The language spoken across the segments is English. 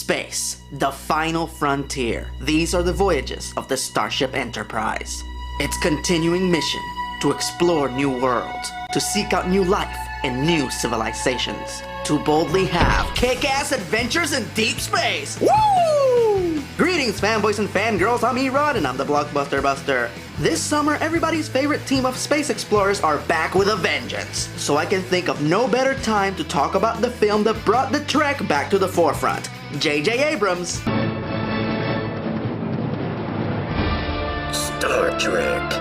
Space, the final frontier. These are the voyages of the Starship Enterprise. Its continuing mission to explore new worlds, to seek out new life and new civilizations, to boldly have kick-ass adventures in deep space. Woo! Greetings, fanboys and fangirls. I'm Erod and I'm the Blockbuster Buster. This summer, everybody's favorite team of space explorers are back with a vengeance. So I can think of no better time to talk about the film that brought the Trek back to the forefront. J.J. Abrams. Star Trek.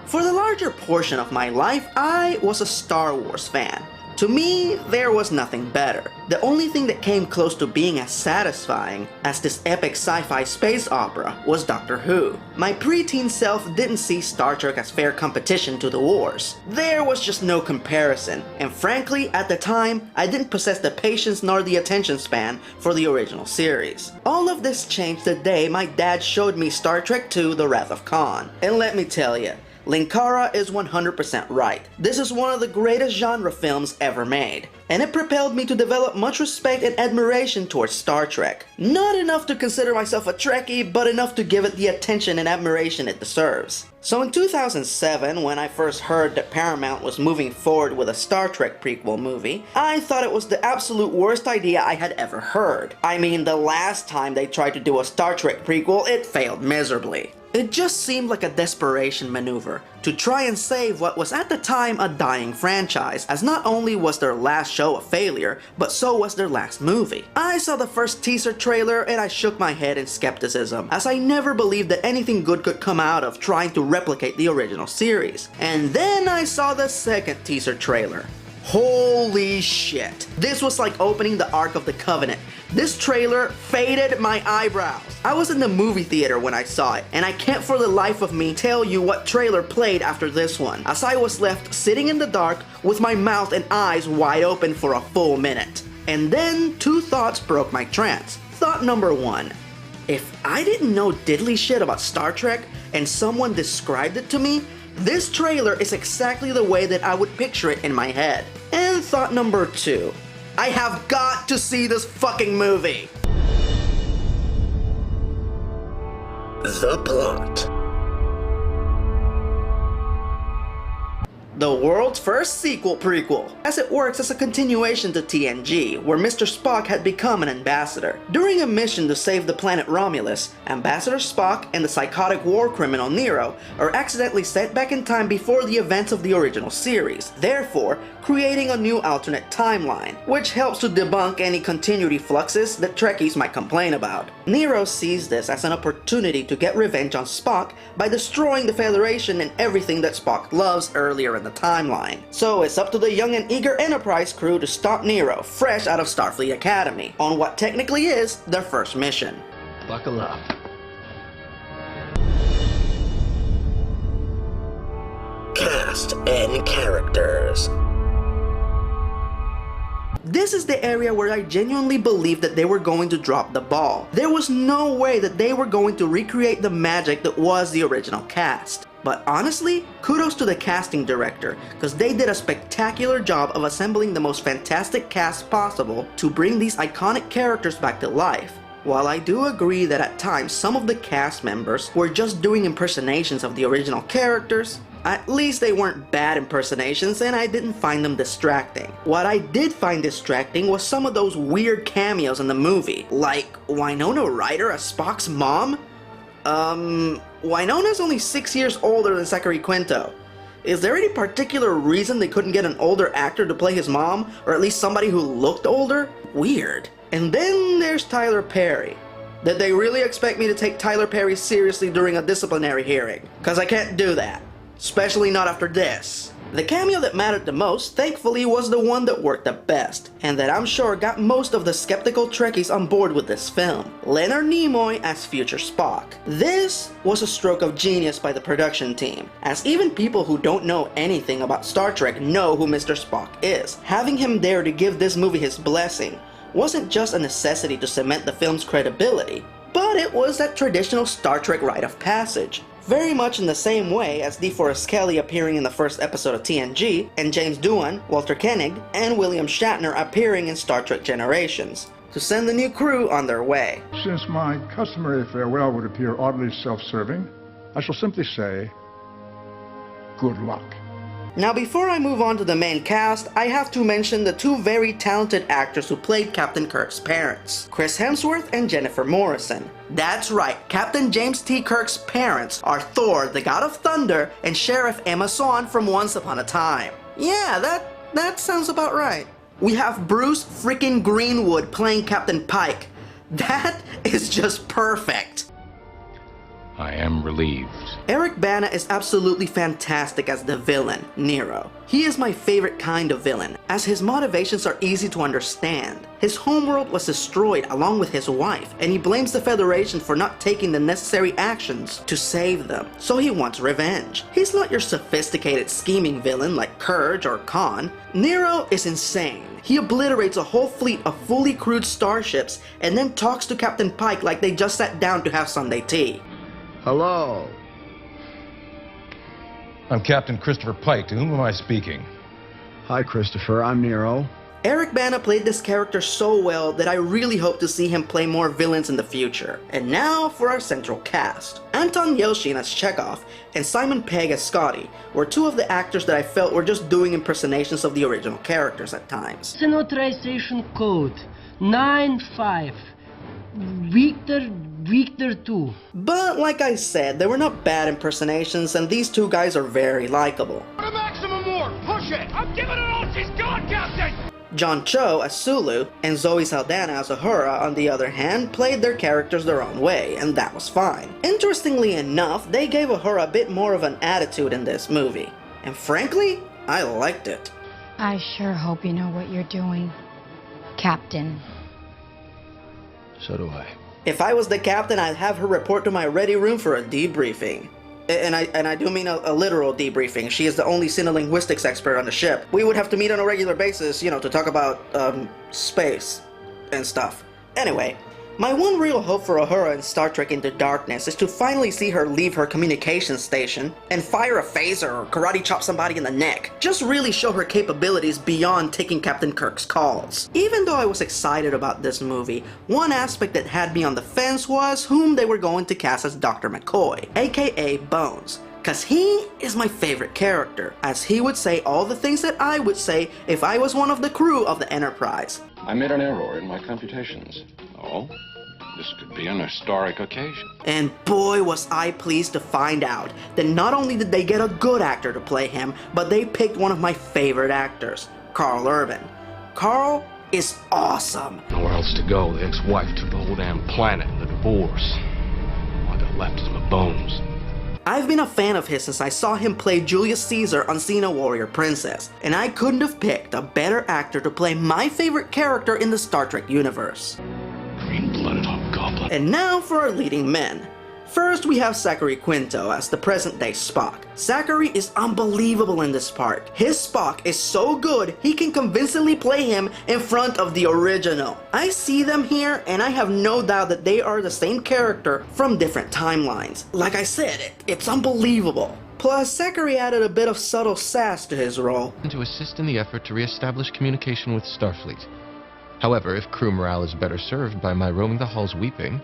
For the larger portion of my life, I was a Star Wars fan. To me, there was nothing better. The only thing that came close to being as satisfying as this epic sci-fi space opera was Doctor Who. My preteen self didn't see Star Trek as fair competition to the wars. There was just no comparison, and frankly, at the time, I didn't possess the patience nor the attention span for the original series. All of this changed the day my dad showed me Star Trek II: The Wrath of Khan. And let me tell you, Linkara is 100% right. This is one of the greatest genre films ever made, and it propelled me to develop much respect and admiration towards Star Trek. Not enough to consider myself a Trekkie, but enough to give it the attention and admiration it deserves. So in 2007, when I first heard that Paramount was moving forward with a Star Trek prequel movie, I thought it was the absolute worst idea I had ever heard. I mean, the last time they tried to do a Star Trek prequel, it failed miserably. It just seemed like a desperation maneuver to try and save what was at the time a dying franchise, as not only was their last show a failure, but so was their last movie. I saw the first teaser trailer and I shook my head in skepticism, as I never believed that anything good could come out of trying to replicate the original series. And then I saw the second teaser trailer. Holy shit. This was like opening the Ark of the Covenant. This trailer faded my eyebrows. I was in the movie theater when I saw it, and I can't for the life of me tell you what trailer played after this one, as I was left sitting in the dark with my mouth and eyes wide open for a full minute. And then two thoughts broke my trance. Thought number one, if I didn't know diddly shit about Star Trek and someone described it to me, this trailer is exactly the way that I would picture it in my head. And thought number two, I have got to see this fucking movie! The plot. The world's first sequel prequel, as it works as a continuation to TNG, where Mr. Spock had become an ambassador. During a mission to save the planet Romulus, Ambassador Spock and the psychotic war criminal Nero are accidentally sent back in time before the events of the original series, therefore creating a new alternate timeline, which helps to debunk any continuity fluxes that Trekkies might complain about. Nero sees this as an opportunity to get revenge on Spock by destroying the Federation and everything that Spock loves earlier in the timeline. So it's up to the young and eager Enterprise crew to stop Nero, fresh out of Starfleet Academy, on what technically is their first mission. Buckle up. Cast and characters. This is the area where I genuinely believed that they were going to drop the ball. There was no way that they were going to recreate the magic that was the original cast. But honestly, kudos to the casting director, because they did a spectacular job of assembling the most fantastic cast possible to bring these iconic characters back to life. While I do agree that at times some of the cast members were just doing impersonations of the original characters, at least they weren't bad impersonations and I didn't find them distracting. What I did find distracting was some of those weird cameos in the movie, like Winona Ryder as Spock's mom? Winona's only 6 years older than Zachary Quinto. Is there any particular reason they couldn't get an older actor to play his mom, or at least somebody who looked older? Weird. And then there's Tyler Perry. Did they really expect me to take Tyler Perry seriously during a disciplinary hearing? Cause I can't do that. Especially not after this. The cameo that mattered the most, thankfully, was the one that worked the best, and that I'm sure got most of the skeptical Trekkies on board with this film. Leonard Nimoy as future Spock. This was a stroke of genius by the production team, as even people who don't know anything about Star Trek know who Mr. Spock is. Having him there to give this movie his blessing wasn't just a necessity to cement the film's credibility, but it was that traditional Star Trek rite of passage. very much in the same way as DeForest Kelley appearing in the first episode of TNG, and James Doohan, Walter Koenig, and William Shatner appearing in Star Trek Generations, to send the new crew on their way. Since my customary farewell would appear oddly self-serving, I shall simply say, good luck. Now before I move on to the main cast, I have to mention the two very talented actors who played Captain Kirk's parents, Chris Hemsworth and Jennifer Morrison. That's right, Captain James T. Kirk's parents are Thor, the God of Thunder, and Sheriff Emma Swan from Once Upon a Time. Yeah, that sounds about right. We have Bruce freaking Greenwood playing Captain Pike. That is just perfect. I am relieved. Eric Bana is absolutely fantastic as the villain, Nero. He is my favorite kind of villain, as his motivations are easy to understand. His homeworld was destroyed along with his wife, and he blames the Federation for not taking the necessary actions to save them, so he wants revenge. He's not your sophisticated scheming villain like Courage or Khan. Nero is insane. He obliterates a whole fleet of fully crewed starships and then talks to Captain Pike like they just sat down to have Sunday tea. Hello. I'm Captain Christopher Pike. To whom am I speaking? Hi, Christopher. I'm Nero. Eric Bana played this character so well that I really hope to see him play more villains in the future. And now for our central cast. Anton Yelchin as Chekhov and Simon Pegg as Scotty were two of the actors that I felt were just doing impersonations of the original characters at times. Authorization code 95 Victor 2. But like I said, they were not bad impersonations, and these two guys are very likable. A maximum more! Push it! I'm giving it all she's got, Captain! John Cho as Sulu and Zoe Saldana as Uhura, on the other hand, played their characters their own way, and that was fine. Interestingly enough, they gave Uhura a bit more of an attitude in this movie, and frankly, I liked it. I sure hope you know what you're doing, Captain. So do I. If I was the captain, I'd have her report to my ready room for a debriefing. And I do mean a literal debriefing. She is the only cinelinguistics expert on the ship. We would have to meet on a regular basis, you know, to talk about, space and stuff. Anyway, my one real hope for Uhura in Star Trek Into Darkness is to finally see her leave her communications station and fire a phaser or karate chop somebody in the neck. Just really show her capabilities beyond taking Captain Kirk's calls. Even though I was excited about this movie, one aspect that had me on the fence was whom they were going to cast as Dr. McCoy, aka Bones. Cause he is my favorite character, as he would say all the things that I would say if I was one of the crew of the Enterprise. I made an error in my computations. Oh, this could be an historic occasion. And boy was I pleased to find out that not only did they get a good actor to play him, but they picked one of my favorite actors, Carl Urban. Carl is awesome. Nowhere else to go. The ex-wife took the whole damn planet in the divorce. All I got left is my bones. I've been a fan of his since I saw him play Julius Caesar on Xena Warrior Princess, and I couldn't have picked a better actor to play my favorite character in the Star Trek universe. Green-blooded hobgoblin. And now for our leading men. First, we have Zachary Quinto as the present-day Spock. Zachary is unbelievable in this part. His Spock is so good, he can convincingly play him in front of the original. I see them here, and I have no doubt that they are the same character from different timelines. Like I said, it's unbelievable. Plus, Zachary added a bit of subtle sass to his role. To assist in the effort to re-establish communication with Starfleet. However, if crew morale is better served by my roaming the halls weeping,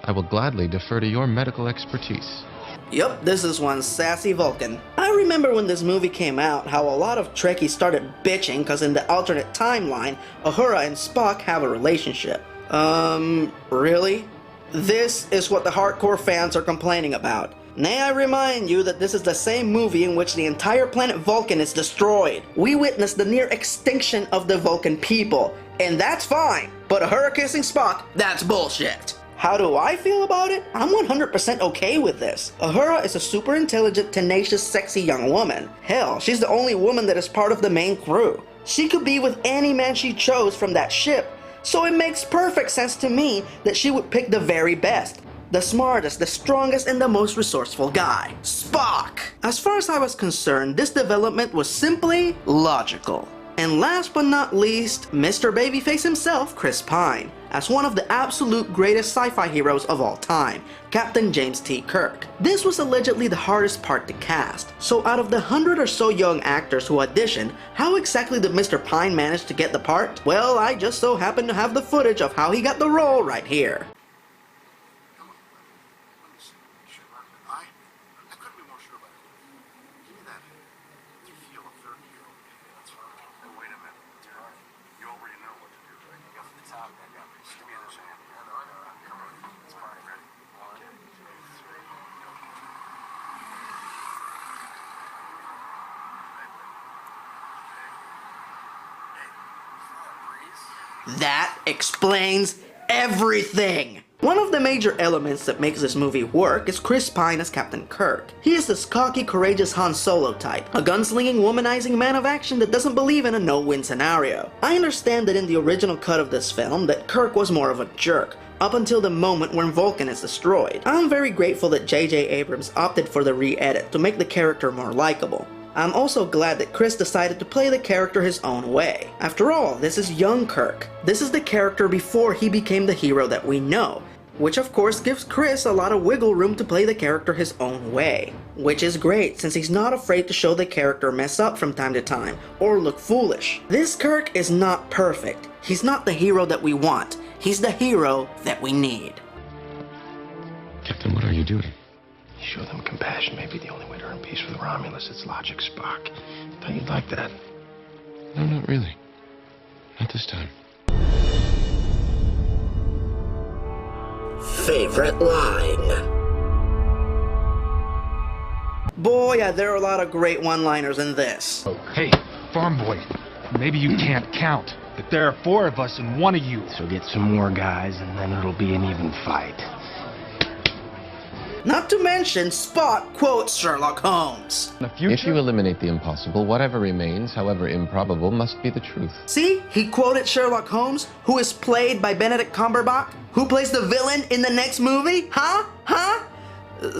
I will gladly defer to your medical expertise. Yup, this is one sassy Vulcan. I remember when this movie came out how a lot of Trekkies started bitching cause in the alternate timeline, Uhura and Spock have a relationship. Really? This is what the hardcore fans are complaining about. May I remind you that this is the same movie in which the entire planet Vulcan is destroyed. We witnessed the near extinction of the Vulcan people, and that's fine. But Uhura kissing Spock, that's bullshit. How do I feel about it? I'm 100% okay with this. Uhura is a super intelligent, tenacious, sexy young woman. Hell, she's the only woman that is part of the main crew. She could be with any man she chose from that ship, so it makes perfect sense to me that she would pick the very best. The smartest, the strongest, and the most resourceful guy, Spock! As far as I was concerned, this development was simply logical. And last but not least, Mr. Babyface himself, Chris Pine. as one of the absolute greatest sci-fi heroes of all time, Captain James T. Kirk. This was allegedly the hardest part to cast, so out of the 100 or so young actors who auditioned, how exactly did Mr. Pine manage to get the part? Well, I just so happen to have the footage of how he got the role right here. That explains everything! One of the major elements that makes this movie work is Chris Pine as Captain Kirk. He is this cocky, courageous Han Solo type, a gunslinging, womanizing man of action that doesn't believe in a no-win scenario. I understand that in the original cut of this film that Kirk was more of a jerk, up until the moment when Vulcan is destroyed. I'm very grateful that J.J. Abrams opted for the re-edit to make the character more likable. I'm also glad that Chris decided to play the character his own way. After all, this is young Kirk. This is the character before he became the hero that we know, which of course gives Chris a lot of wiggle room to play the character his own way. Which is great, since he's not afraid to show the character mess up from time to time, or look foolish. This Kirk is not perfect. He's not the hero that we want. He's the hero that we need. Captain, what are you doing? Show them compassion may be the only way to earn peace for the Romulus. It's logic, Spock. Thought you'd like that. No, not really. Not this time. Favorite line? Boy, yeah, there are a lot of great one-liners in this. Hey, farm boy, maybe you can't count, but there are 4 of us and 1 of you. So get some more guys and then it'll be an even fight. Not to mention, Spock quotes Sherlock Holmes. If you eliminate the impossible, whatever remains, however improbable, must be the truth. See? He quoted Sherlock Holmes, who is played by Benedict Cumberbatch, who plays the villain in the next movie? Huh?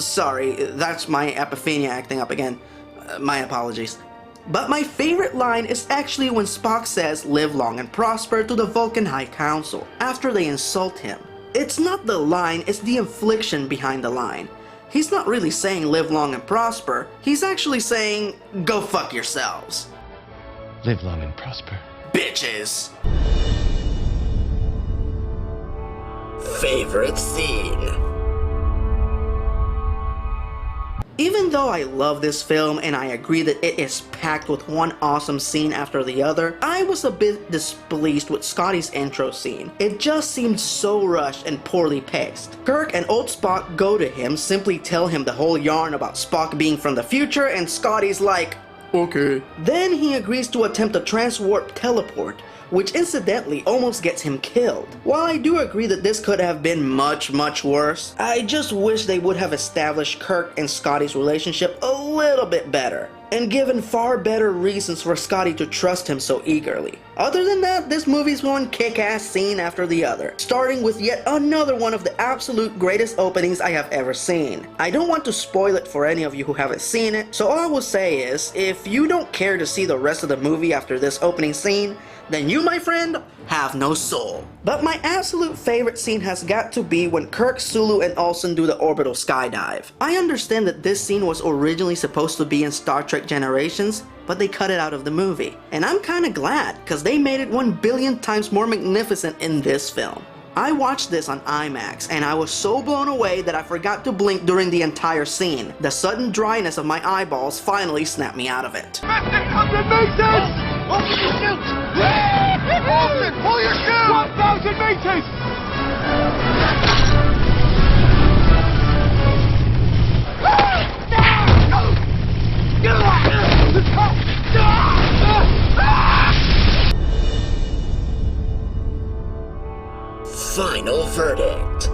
Sorry, that's my apophenia acting up again. My apologies. But my favorite line is actually when Spock says, "Live long and prosper" to the Vulcan High Council, after they insult him. It's not the line, it's the inflection behind the line. He's not really saying live long and prosper, he's actually saying go fuck yourselves. Live long and prosper. Bitches. Favorite scene? Even though I love this film and I agree that it is packed with one awesome scene after the other, I was a bit displeased with Scotty's intro scene. It just seemed so rushed and poorly paced. Kirk and old Spock go to him, simply tell him the whole yarn about Spock being from the future, and Scotty's like, okay. Then he agrees to attempt a transwarp teleport, which incidentally almost gets him killed. While I do agree that this could have been much worse, I just wish they would have established Kirk and Scotty's relationship a little bit better, and given far better reasons for Scotty to trust him so eagerly. Other than that, this movie's one kick-ass scene after the other, starting with yet another one of the absolute greatest openings I have ever seen. I don't want to spoil it for any of you who haven't seen it, so all I will say is, if you don't care to see the rest of the movie after this opening scene, then you, my friend, have no soul. But my absolute favorite scene has got to be when Kirk, Sulu, and Olsen do the orbital skydive. I understand that this scene was originally supposed to be in Star Trek Generations, but they cut it out of the movie. And I'm kinda glad, cause they made it 1 billion times more magnificent in this film. I watched this on IMAX, and I was so blown away that I forgot to blink during the entire scene. The sudden dryness of my eyeballs finally snapped me out of it. Open your chute! Austin, pull your chute! 1,000 meters! Final verdict.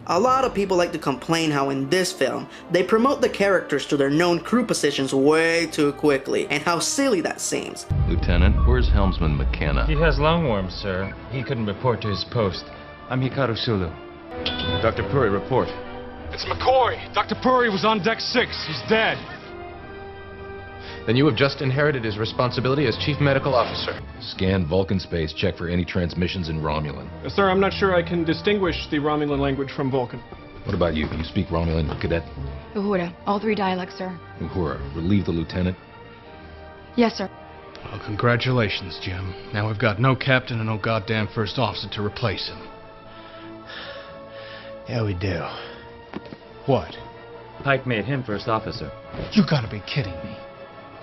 A lot of people like to complain how in this film, they promote the characters to their known crew positions way too quickly, and how silly that seems. Lieutenant, where's Helmsman McKenna? He has lungworm, sir. He couldn't report to his post. I'm Hikaru Sulu. Dr. Puri, report. It's McCoy. Dr. Puri was on deck 6. He's dead. Then you have just inherited his responsibility as Chief Medical Officer. Scan Vulcan space, check for any transmissions in Romulan. Sir, I'm not sure I can distinguish the Romulan language from Vulcan. What about you? Can you speak Romulan, Cadet? Uhura. All 3 dialects, sir. Uhura, relieve the lieutenant. Yes, sir. Well, congratulations, Jim. Now we've got no captain and no goddamn first officer to replace him. Yeah, we do. What? Pike made him first officer. You gotta be kidding me.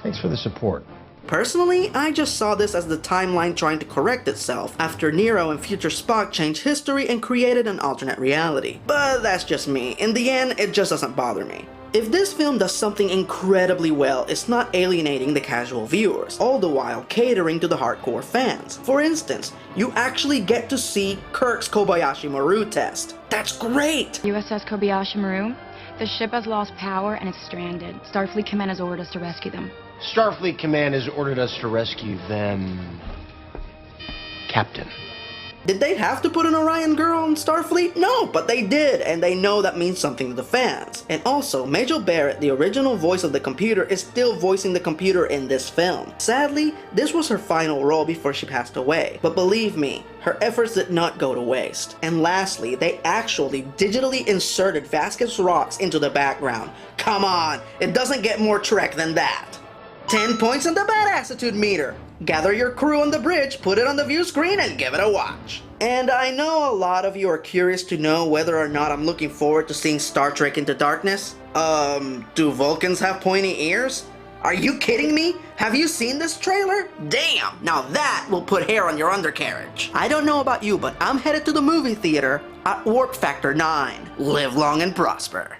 Thanks for the support. Personally, I just saw this as the timeline trying to correct itself after Nero and future Spock changed history and created an alternate reality. But that's just me. In the end, it just doesn't bother me. If this film does something incredibly well, it's not alienating the casual viewers, all the while catering to the hardcore fans. For instance, you actually get to see Kirk's Kobayashi Maru test. That's great! USS Kobayashi Maru. The ship has lost power and it's stranded. Starfleet Command has ordered us to rescue them. Starfleet Command has ordered us to rescue them... Captain. Did they have to put an Orion girl on Starfleet? No, but they did, and they know that means something to the fans. And also, Majel Barrett, the original voice of the computer, is still voicing the computer in this film. Sadly, this was her final role before she passed away. But believe me, her efforts did not go to waste. And lastly, they actually digitally inserted Vasquez rocks into the background. Come on, it doesn't get more Trek than that. 10 points on the badassitude meter. Gather your crew on the bridge, put it on the view screen, and give it a watch. And I know a lot of you are curious to know whether or not I'm looking forward to seeing Star Trek Into Darkness. Do Vulcans have pointy ears? Are you kidding me? Have you seen this trailer? Damn, now that will put hair on your undercarriage. I don't know about you, but I'm headed to the movie theater at Warp Factor 9. Live long and prosper.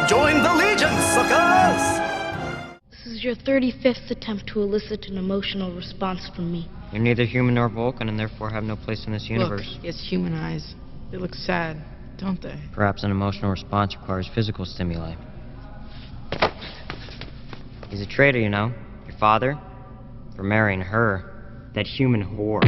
Join the Legion, suckers! This is your 35th attempt to elicit an emotional response from me. You're neither human nor Vulcan and therefore have no place in this universe. Look, it's human eyes. They look sad, don't they? Perhaps an emotional response requires physical stimuli. He's a traitor, you know. Your father, for marrying her, that human whore.